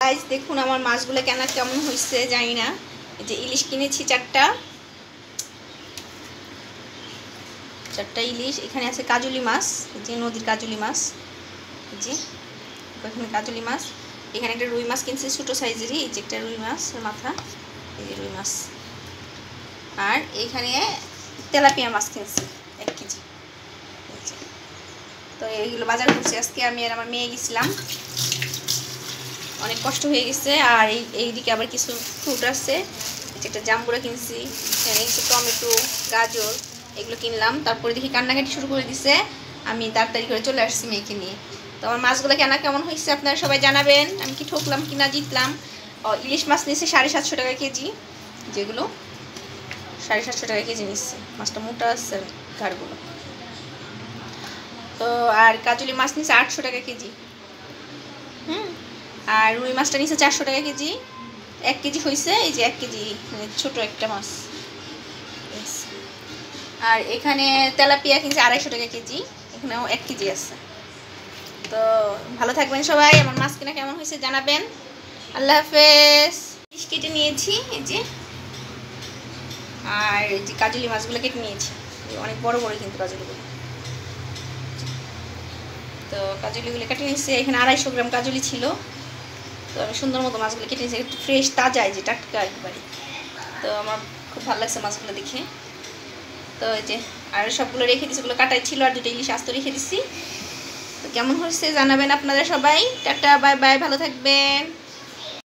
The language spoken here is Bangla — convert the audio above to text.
গাইস দেখুন আমার মাছগুলো কেমন হয়েছে জানি না। এই যে ইলিশ কিনেছি চারটা ইলিশ। এখানে আছে কাজলি মাছ, যে নদীর কাজলি মাছ, যে এখানে কাজলি মাছ। এখানে একটা রুই মাছ কিনছি ছোটো সাইজেরই, এই যে একটা রুই মাছের মাথা, এই যে রুই মাছ। আর এইখানে তেলাপিয়া মাছ কিনছি 1 কেজি। তো এইগুলো বাজার করছি আজকে আমি আর আমার মেয়ে গেছিলাম, অনেক কষ্ট হয়ে গেছে। আর এইদিকে আবার কিছু ফ্রুট আছে, একটা জাম্বুরা কিনছি, কিছু টমেটো, গাজর এগুলো কিনলাম। তারপরে দেখি কান্নাকাটি শুরু করে দিছে, আমি তাড়াতাড়ি করে চলে আসছি মেয়েকে নিয়ে। তো আমার মাছগুলো কেমন হয়েছে আপনারা সবাই জানাবেন, আমি কি ঠকলাম কিনা জিতলাম। ইলিশ মাছ নিচ্ছে 750 টাকা কেজি, যেগুলো 750 টাকা কেজি নিচ্ছে। মাছটা মোটা আছে ঘাড়গুলো। তো আর কাজলি মাছ নিচ্ছে 800 টাকা কেজি। আর রুই মাছটা নিচ্ছে 400 টাকা কেজি। 1 কেজি হয়েছে, এই যে 1 কেজি মানে ছোটো একটা মাছ। আর এখানে তেলাপিয়া কিনছে 250 টাকা কেজি, এখানেও 1 কেজি আছে। তো ভালো থাকবেন সবাই, আমার মাছ কিনা কেমন হয়েছে জানাবেন। আল্লাহ হাফেজ। ইলিশ কেটে নিয়েছি এই যে, আর এই যে কাজলি মাছগুলো কেটে নিয়েছি, অনেক বড় বড় কিন্তু কাজলিগুলো। তো কাজলিগুলো কেটে নিয়েছি, এখানে 250 গ্রাম কাজলি ছিল। তো আমি সুন্দর মতো মাছগুলো কেটে নিয়েছি, একটু ফ্রেশ তাজা, এই যে টাটকা একবারে। তো আমার খুব ভালো লাগছে মাছগুলো দেখে। তো এই যে আর সবগুলো রেখে দিচ্ছি, ওগুলো কাটাই ছিল, আর 2টা ইলিশ আস্ত রেখে দিচ্ছি। তো কেমন হয়েছে জানাবেন আপনারা সবাই। টাটা, বাই বাই, ভালো থাকবেন।